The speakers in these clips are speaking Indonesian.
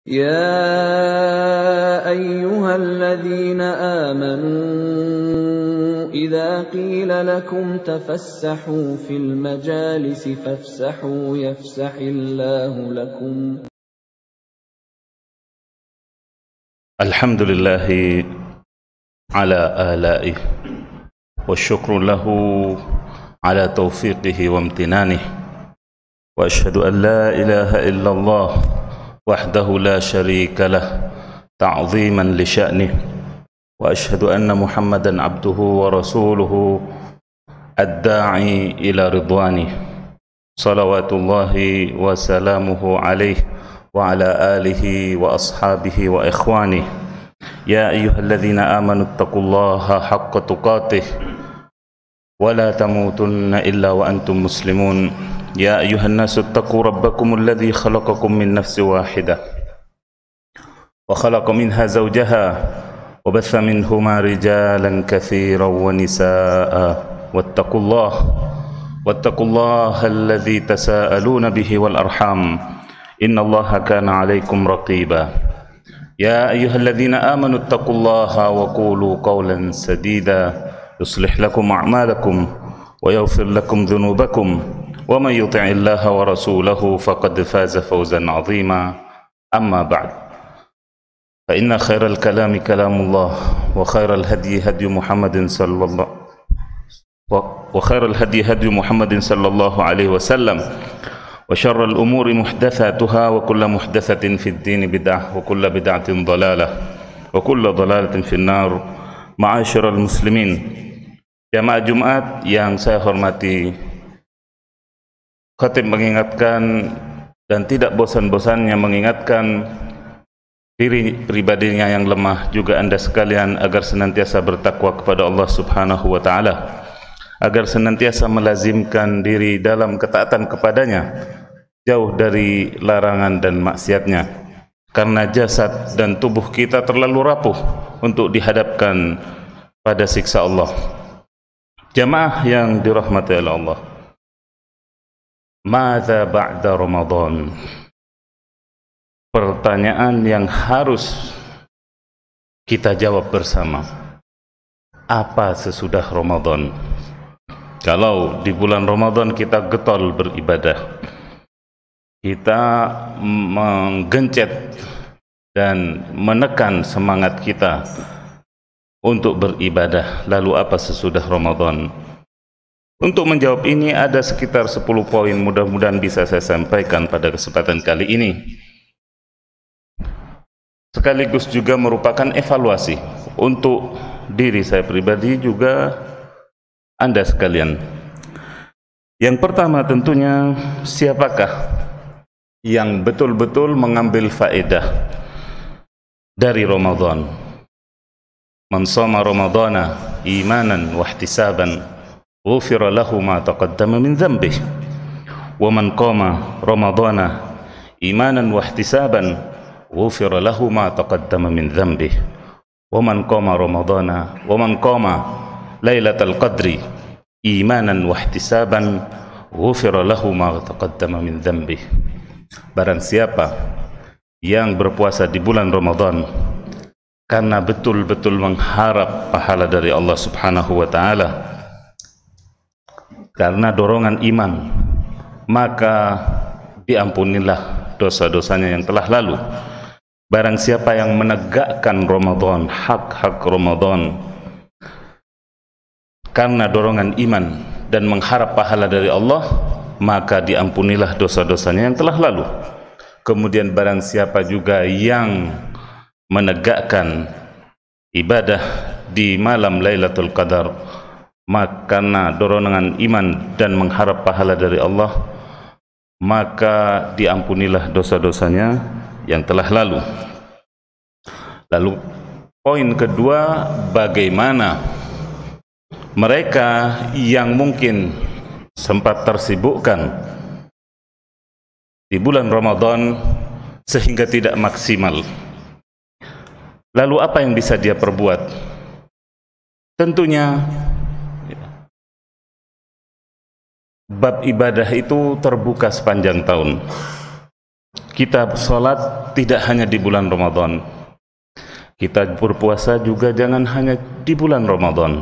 يا أيها الذين آمنوا إذا قيل لكم تفسحوا في المجالس فافسحوا يفسح الله لكم. الحمد لله على آلائه والشكر له على توفيقه وامتنانه وأشهد أن لا إله إلا الله وحده لا شريك له تعظيما لشأنه وأشهد أن محمدا عبده ورسوله الداعي إلى رضوانه صلوات الله وسلامه عليه وعلى آله وأصحابه وإخوانه. يا أيها الذين آمنوا اتقوا الله حق تقاته ولا تموتن إلا وأنتم مسلمون. يا أيها الناس اتقوا ربكم الذي خلقكم من نفس واحدة وخلق منها زوجها وبث منهما رجالا كثيرا ونساء واتقوا الله الذي تساءلون به والأرحام إن الله كان عليكم رقيبا. يا أيها الذين آمنوا اتقوا الله وقولوا قولا سديدا يصلح لكم أعمالكم ويغفر لكم ذنوبكم ومن يطع الله ورسوله فقد فاز فوزا عظيما. أما بعد فإن خير الكلام كلام الله وخير الهدي هدي محمد صلى الله عليه وسلم وشر الأمور محدثاتها وكل محدثة في الدين بدعة وكل بدعة ضلالة وكل ضلالة في النار. Ma'asyiral muslimin, jamaah Jumat yang saya hormati, khatib mengingatkan dan tidak bosan-bosannya mengingatkan diri pribadinya yang lemah, juga Anda sekalian, agar senantiasa bertakwa kepada Allah Subhanahu wa Ta'ala, agar senantiasa melazimkan diri dalam ketaatan kepadanya, jauh dari larangan dan maksiatnya. Karena jasad dan tubuh kita terlalu rapuh untuk dihadapkan pada siksa Allah. Jamaah yang dirahmati oleh Allah, Madza ba'da Ramadan? Pertanyaan yang harus kita jawab bersama. Apa sesudah Ramadan? Kalau di bulan Ramadan kita getol beribadah, kita menggencet dan menekan semangat kita untuk beribadah, lalu apa sesudah Ramadan? Untuk menjawab ini ada sekitar 10 poin, mudah-mudahan bisa saya sampaikan pada kesempatan kali ini, sekaligus juga merupakan evaluasi untuk diri saya pribadi, juga Anda sekalian. Yang pertama tentunya, siapakah yang betul-betul mengambil faedah dari Ramadan? Man shoma Ramadana imanan wa ihtisaban ghufira lahu ma taqaddama min dhanbihi wa man qama Ramadana imanan wa ihtisaban ghufira lahu ma taqaddama min dhanbihi wa man qama Ramadana wa man qama Lailatul Qadri imanan wa ihtisaban ghufira lahu ma taqaddama min dhanbihi. Barang siapa yang berpuasa di bulan Ramadan karena betul-betul mengharap pahala dari Allah Subhanahu wa Ta'ala, karena dorongan iman, maka diampunilah dosa-dosanya yang telah lalu. Barang siapa yang menegakkan Ramadan, hak-hak Ramadan, karena dorongan iman dan mengharap pahala dari Allah, maka diampunilah dosa-dosanya yang telah lalu. Kemudian barang siapa juga yang menegakkan ibadah di malam Lailatul Qadar, maka karena dorongan iman dan mengharap pahala dari Allah, maka diampunilah dosa-dosanya yang telah lalu. Lalu poin kedua, bagaimana mereka yang mungkin sempat tersibukkan di bulan Ramadan sehingga tidak maksimal. Lalu apa yang bisa dia perbuat? Tentunya bab ibadah itu terbuka sepanjang tahun. kita sholat tidak hanya di bulan Ramadan. Kita berpuasa juga jangan hanya di bulan Ramadan.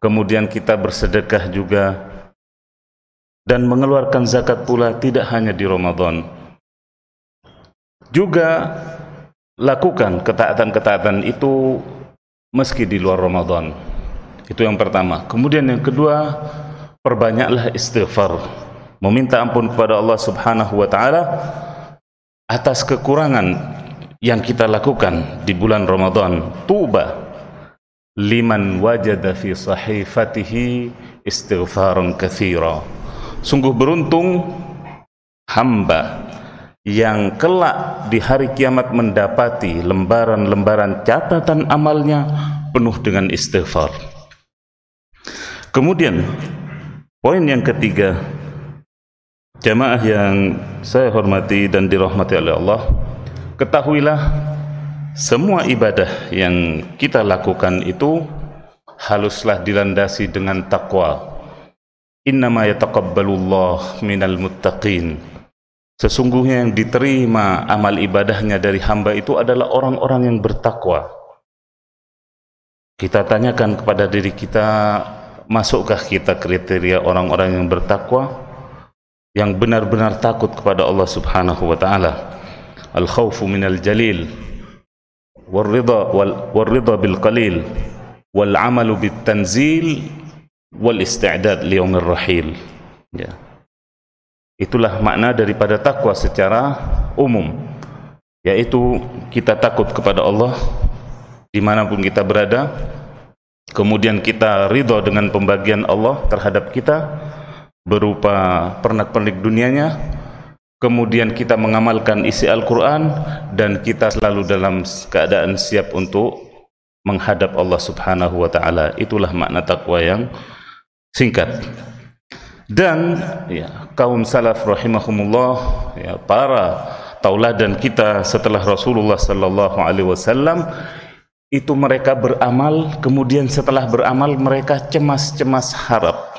Kemudian kita bersedekah juga dan mengeluarkan zakat pula tidak hanya di Ramadan. Juga lakukan ketaatan-ketaatan itu meski di luar Ramadan. Itu yang pertama. Kemudian yang kedua, perbanyaklah istighfar, meminta ampun kepada Allah Subhanahu wa taala atas kekurangan yang kita lakukan di bulan Ramadan. Tuba liman wajada fi sahifatihi istighfaran katsira. Sungguh beruntung hamba yang kelak di hari kiamat mendapati lembaran-lembaran catatan amalnya penuh dengan istighfar. Kemudian poin yang ketiga, jamaah yang saya hormati dan dirahmati oleh Allah, ketahuilah semua ibadah yang kita lakukan itu haruslah dilandasi dengan takwa. Innama yataqabbalullah minal muttaqin. Sesungguhnya yang diterima amal ibadahnya dari hamba itu adalah orang-orang yang bertakwa. Kita tanyakan kepada diri kita, masukkah kita kriteria orang-orang yang bertakwa, yang benar-benar takut kepada Allah Subhanahu wa taala? Al-khawfu minal jalil wal-ridha bil qalil wal amalu bit tanzil wal isti'dad li yaumir rahil. Ya. Itulah makna daripada takwa secara umum, yaitu kita takut kepada Allah dimanapun kita berada, kemudian kita ridha dengan pembagian Allah terhadap kita berupa pernak-pernik dunianya, kemudian kita mengamalkan isi Al-Quran, dan kita selalu dalam keadaan siap untuk menghadap Allah Subhanahu wa ta'ala. Itulah makna takwa yang singkat. Dan ya, kaum salaf rahimahumullah, ya, para tauladan kita setelah Rasulullah sallallahu alaihi wasallam, itu mereka beramal, kemudian setelah beramal mereka cemas-cemas harap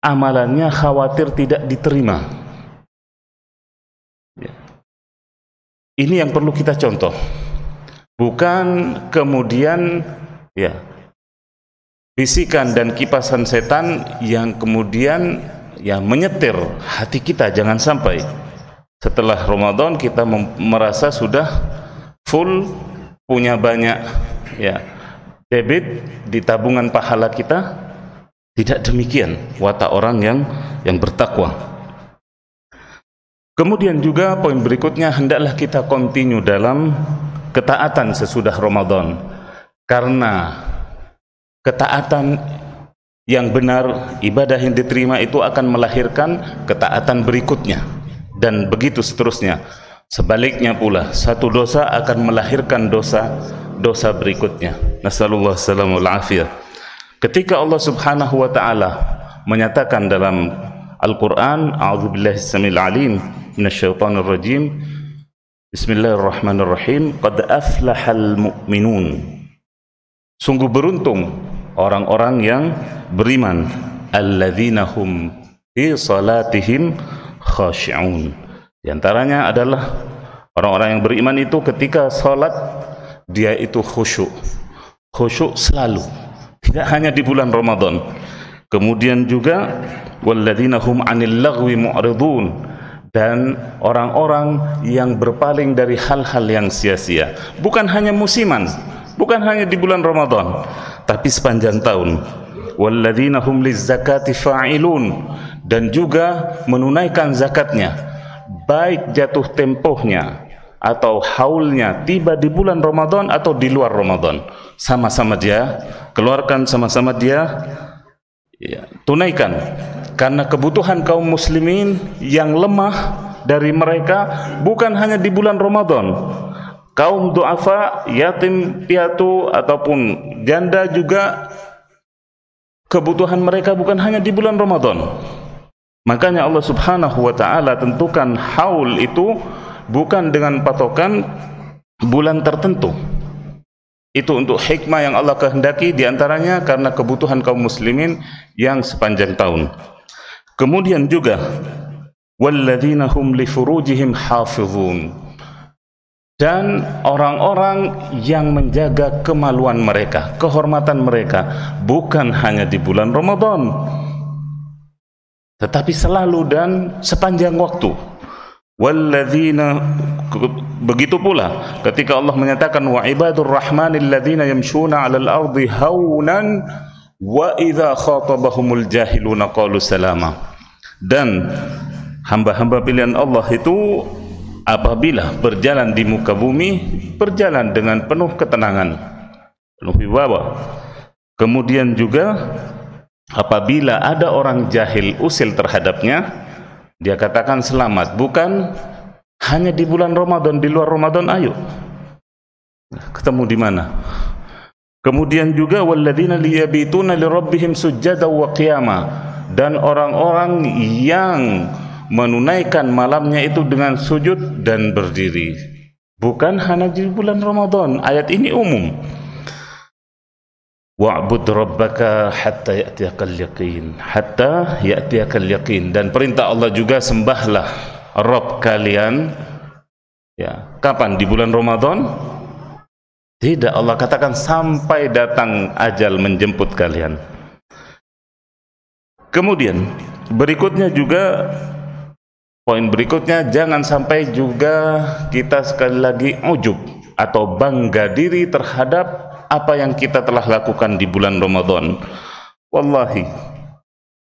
amalannya khawatir tidak diterima. Ya. Ini yang perlu kita contoh, bukan kemudian ya bisikan dan kipasan setan yang kemudian ya menyetir hati kita. Jangan sampai setelah Ramadan kita merasa sudah full, punya banyak ya debit di tabungan pahala kita. Tidak demikian watak orang yang bertakwa. Kemudian juga poin berikutnya, hendaklah kita continue dalam ketaatan sesudah Ramadan, karena ketaatan yang benar, ibadah yang diterima itu akan melahirkan ketaatan berikutnya, dan begitu seterusnya. Sebaliknya pula, satu dosa akan melahirkan dosa berikutnya. Nasallallahu alaihi wasallam. Ketika Allah Subhanahu wa ta'ala menyatakan dalam Al-Quran, a'udzubillahi samil alim minasyaitonir rajim, bismillahirrahmanirrahim, qad aflahal mu'minun. Sungguh beruntung orang-orang yang beriman, alladzina hum fi salatihim khashi'un. Di antaranya adalah orang-orang yang beriman itu ketika salat dia itu khusyuk selalu, tidak hanya di bulan Ramadan. Kemudian juga walladzina hum 'anil lagwi mu'ridun, dan orang-orang yang berpaling dari hal-hal yang sia-sia, bukan hanya musiman, bukan hanya di bulan Ramadan, tapi sepanjang tahun. Walladzina hum lizzakati fa'ilun, dan juga menunaikan zakatnya, baik jatuh tempohnya atau haulnya tiba di bulan Ramadan atau di luar Ramadan, sama-sama dia keluarkan, sama-sama dia ya, tunaikan, karena kebutuhan kaum muslimin yang lemah dari mereka bukan hanya di bulan Ramadan. Kaum du'afa, yatim piatu ataupun janda juga kebutuhan mereka bukan hanya di bulan Ramadan. Makanya Allah Subhanahu wa ta'ala tentukan haul itu bukan dengan patokan bulan tertentu. Itu untuk hikmah yang Allah kehendaki, diantaranya karena kebutuhan kaum muslimin yang sepanjang tahun. Kemudian juga walladzina hum li furujihim hafizun, dan orang-orang yang menjaga kemaluan mereka, kehormatan mereka, bukan hanya di bulan Ramadan, tetapi selalu dan sepanjang waktu. Walladzina, begitu pula ketika Allah menyatakan wa ibadur rahmanil ladzina yamshuna 'alal ardi haunan wa idza khatabahumul jahiluna qalu salama. Dan hamba-hamba pilihan Allah itu apabila berjalan di muka bumi, berjalan dengan penuh ketenangan, penuh wibawa. Kemudian juga apabila ada orang jahil usil terhadapnya, dia katakan selamat. Bukan hanya di bulan Ramadan, di luar Ramadan ayo. Ketemu di mana? Kemudian juga walladzina liyabituna lirabbihim sujjadan wa qiyama, dan orang-orang yang menunaikan malamnya itu dengan sujud dan berdiri. Bukan hanya di bulan Ramadan. Ayat ini umum. Wa'bud rabbaka hatta ya'tiyakal yaqin, hatta ya'tiyakal yaqin. Dan perintah Allah juga, sembahlah Rabb kalian. Ya, kapan? Di bulan Ramadan? Tidak, Allah katakan sampai datang ajal menjemput kalian. Kemudian berikutnya juga, poin berikutnya, jangan sampai juga kita sekali lagi ujub atau bangga diri terhadap apa yang kita telah lakukan di bulan Ramadan. Wallahi,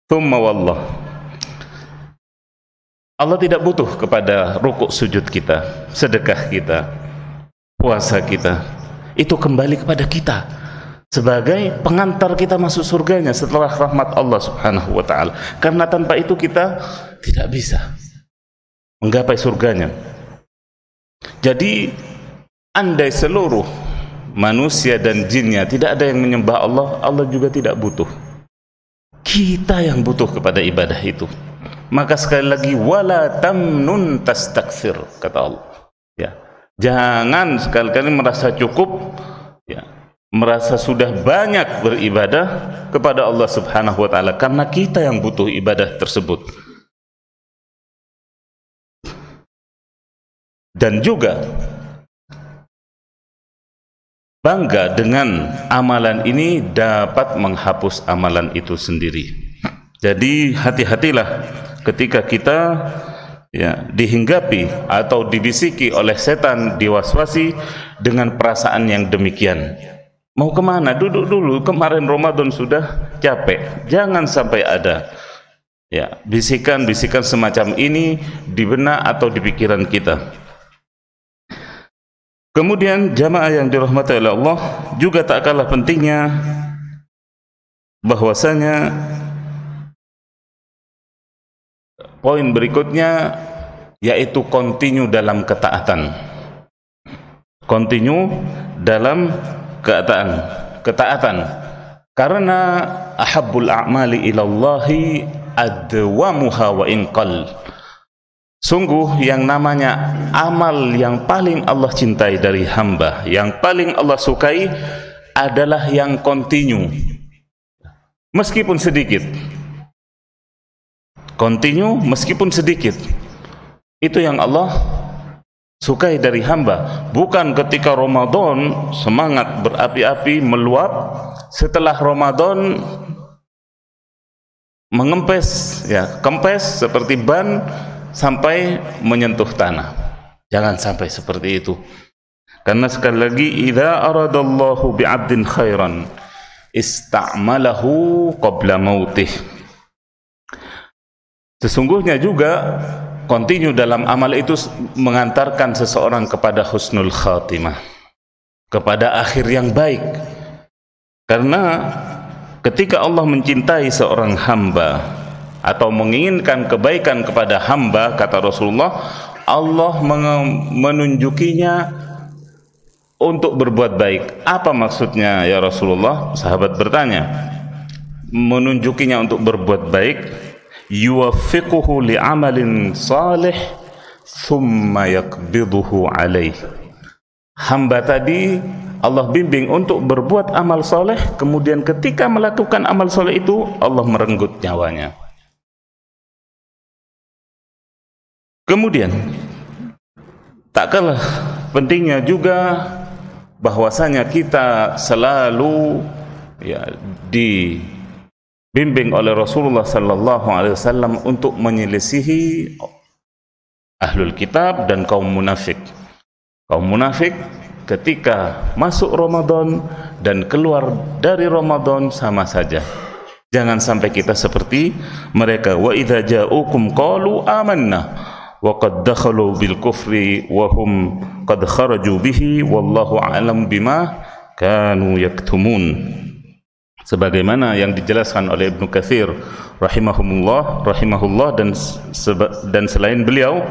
thumma wallah, Allah tidak butuh kepada rukuk sujud kita, sedekah kita, puasa kita. Itu kembali kepada kita sebagai pengantar kita masuk surganya setelah rahmat Allah subhanahu wa ta'ala. Karena tanpa itu kita tidak bisa menggapai surganya. Jadi andai seluruh manusia dan jinnya tidak ada yang menyembah Allah, Allah juga tidak butuh. Kita yang butuh kepada ibadah itu. Maka sekali lagi, wala tamnun tastakthir, kata Allah. Ya, jangan sekali-kali merasa cukup, ya, merasa sudah banyak beribadah kepada Allah subhanahu wa ta'ala, karena kita yang butuh ibadah tersebut. Dan juga bangga dengan amalan ini dapat menghapus amalan itu sendiri. Jadi hati-hatilah ketika kita dihinggapi atau dibisiki oleh setan, diwaswasi dengan perasaan yang demikian. Mau kemana? Duduk dulu, kemarin Ramadan sudah capek. Jangan sampai ada bisikan-bisikan semacam ini di benak atau di pikiran kita. Kemudian jamaah yang dirahmati oleh Allah, juga tak kalah pentingnya bahwasanya poin berikutnya yaitu continue dalam ketaatan. Continue dalam ketaatan. Karena ahabbul a'mali ilallahi adwamuha wa inqal. Sungguh yang namanya amal yang paling Allah cintai dari hamba, yang paling Allah sukai adalah yang continue, meskipun sedikit. Continue meskipun sedikit. Itu yang Allah sukai dari hamba. Bukan ketika Ramadan semangat berapi-api meluap, setelah Ramadan mengempes, kempes seperti ban sampai menyentuh tanah. Jangan sampai seperti itu. Karena sekali lagi, idza aradallahu bi'abdin khairan ista'malahu qabla mautih. Sesungguhnya juga continue dalam amal itu mengantarkan seseorang kepada husnul khatimah, kepada akhir yang baik. Karena ketika Allah mencintai seorang hamba atau menginginkan kebaikan kepada hamba, kata Rasulullah, Allah menunjukinya untuk berbuat baik. Apa maksudnya ya Rasulullah? Sahabat bertanya, menunjukinya untuk berbuat baik, yuwaffiquhu li'amalin salih thumma yakbiduhu alaih. Hamba tadi Allah bimbing untuk berbuat amal soleh, kemudian ketika melakukan amal soleh itu Allah merenggut nyawanya. Kemudian tak kalah pentingnya juga bahwasanya kita selalu dibimbing oleh Rasulullah sallallahu alaihi wasallam untuk menyelisihi ahlul kitab dan kaum munafik. Kaum munafik ketika masuk Ramadan dan keluar dari Ramadan sama saja. Jangan sampai kita seperti mereka. Wa idza ja'ukum qalu amanna wa qad dakhalu bil kufri wa hum qad kharaju bihi wallahu a'lam bima kanu yaktumun. Sebagaimana yang dijelaskan oleh Ibnu Katsir rahimahullah dan selain beliau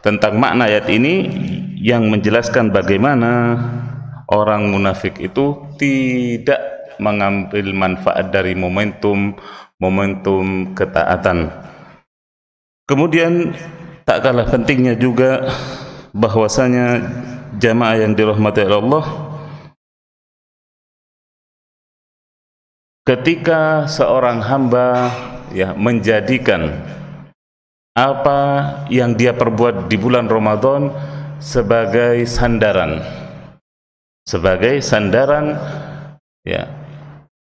tentang makna ayat ini yang menjelaskan bagaimana orang munafik itu tidak mengambil manfaat dari momentum ketaatan. Kemudian tak kalah pentingnya juga bahwasanya jamaah yang dirahmati Allah, ketika seorang hamba menjadikan apa yang dia perbuat di bulan Ramadan sebagai sandaran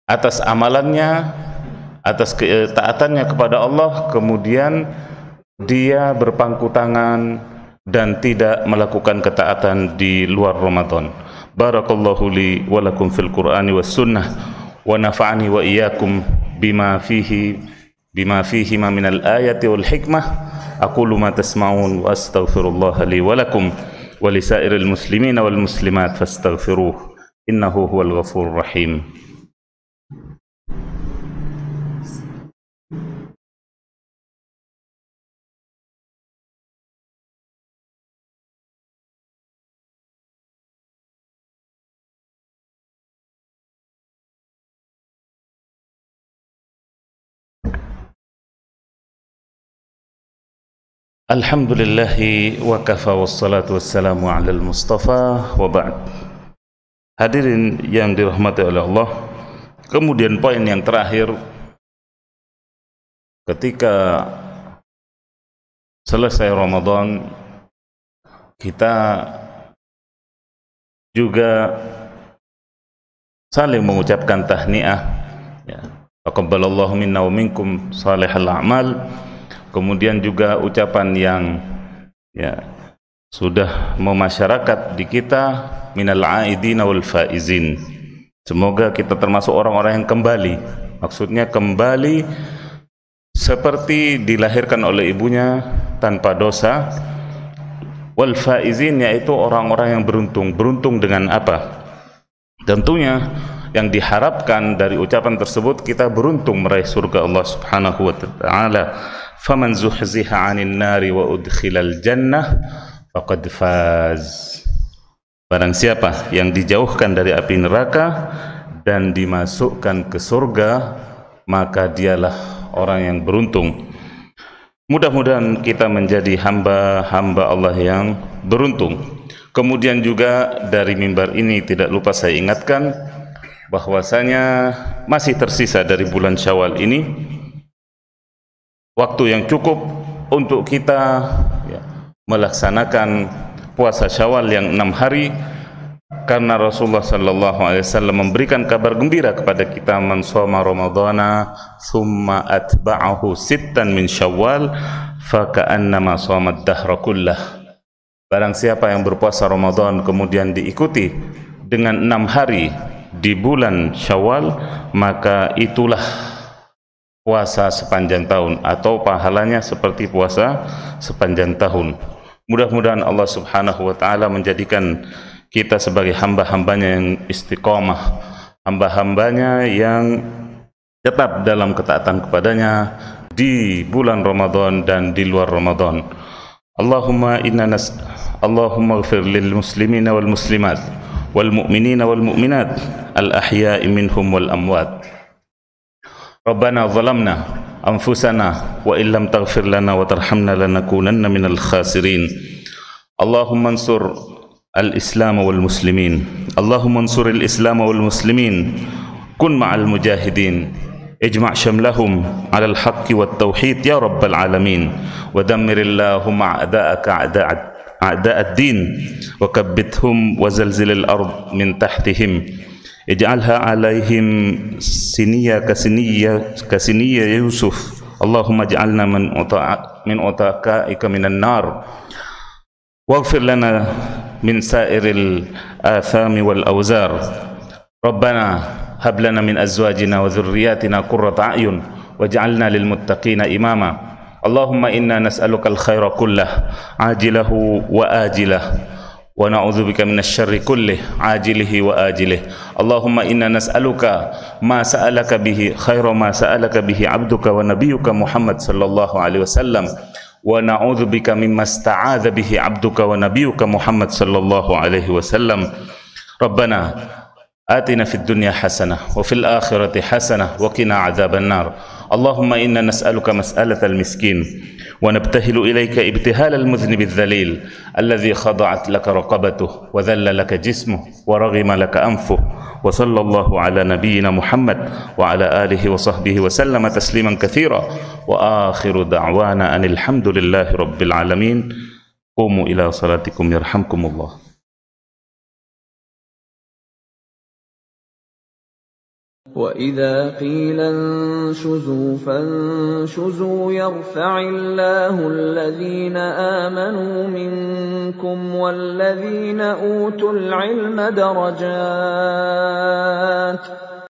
atas amalannya, atas ketaatannya kepada Allah, kemudian dia berpangku tangan dan tidak melakukan ketaatan di luar Ramadan. Barakallahu li wa lakum fil Qur'ani was sunnah wa nafa'ani wa iyyakum bima fihi ma minal ayati wal hikmah. Aqulu ma tasma'un wa astaghfirullah li wa lakum wa lisairil muslimina wal muslimat fastaghfiruh innahu huwal ghafurur rahim. Alhamdulillahi wa kafa wassalatu wassalamu ala al-mustafa wa ba'd. Hadirin yang dirahmati oleh Allah, kemudian poin yang terakhir, ketika selesai Ramadan kita juga saling mengucapkan tahniah, taqabbalallahu minna wa minkum salihal a'mal. Kemudian juga ucapan yang sudah memasyarakat di kita, minal aidina wal faizin. Semoga kita termasuk orang-orang yang kembali, maksudnya kembali seperti dilahirkan oleh ibunya tanpa dosa. Wal faizin, yaitu orang-orang yang beruntung. Beruntung dengan apa? Tentunya yang diharapkan dari ucapan tersebut, kita beruntung meraih surga Allah Subhanahu wa ta'ala. Faman zuhziha 'anil nari wa udkhilal jannah faqad faz. Barang siapa yang dijauhkan dari api neraka dan dimasukkan ke surga, maka dialah orang yang beruntung. Mudah-mudahan kita menjadi hamba-hamba Allah yang beruntung. Kemudian juga dari mimbar ini tidak lupa saya ingatkan bahwasanya masih tersisa dari bulan Syawal ini waktu yang cukup untuk kita melaksanakan puasa Syawal yang 6 hari, karena Rasulullah sallallahu alaihi wasallam memberikan kabar gembira kepada kita, man shoma ramadhana thumma atba'ahu sittan min Syawal fa ka'annama shoma ad-dahra kullah. Barang siapa yang berpuasa Ramadan kemudian diikuti dengan 6 hari di bulan Syawal, maka itulah puasa sepanjang tahun, atau pahalanya seperti puasa sepanjang tahun. Mudah-mudahan Allah Subhanahu wa ta'ala menjadikan kita sebagai hamba-hambanya yang istiqomah, hamba-hambanya yang tetap dalam ketaatan kepadanya di bulan Ramadan dan di luar Ramadan. Allahumma ighfir lil muslimina wal muslimat wal mu'minina wal mu'minat al ahya'i minhum wal amwat. Rabbana zalamna anfusana wa illam taghfir lana wa tarhamna lanakunanna minal khasirin. Allahumma ansur al-islam wal muslimin. Allahumma ansur al-islam wal muslimin. Kun ma'al mujahidin. اجمع شملهم على الحق والتوحيد يا رب العالمين ودمر اللهم أعداءك أعداء الدين وكبتهم وزلزل الأرض من تحتهم اجعلها عليهم سنية كسنية يوسف اللهم اجعلنا من عتقائك من النار واغفر لنا من سائر الآثام والأوزار ربنا هب لنا من أزواجنا وذرياتنا قرة أعين واجعلنا للمتقين إماما اللهم إنا نسألك الخير كله عاجله وآجله ونعوذ بك من الشر كله عاجله وآجله اللهم إنا نسألك ما سألك به خير ما سألك به عبدك ونبيك محمد صلى الله عليه وسلم ونعوذ بك مما استعاذ به عبدك ونبيك محمد صلى الله عليه وسلم ربنا آتنا في الدنيا حسنة وفي الآخرة حسنة وقنا عذاب النار اللهم إنا نسألك مسألة المسكين ونبتهل إليك ابتهال المذنب الذليل الذي خضعت لك رقبته وذل لك جسمه ورغم لك أنفه وصلى الله على نبينا محمد وعلى آله وصحبه وسلم تسليما كثيرا وآخر دعوانا أن الحمد لله رب العالمين قوموا إلى صلاتكم يرحمكم الله. وَإِذَا قِيلَ انشُزُوا فَانشُزُوا يَرْفَعِ اللَّهُ الَّذِينَ آمَنُوا مِنكُمْ وَالَّذِينَ أُوتُوا الْعِلْمَ دَرَجَاتٍ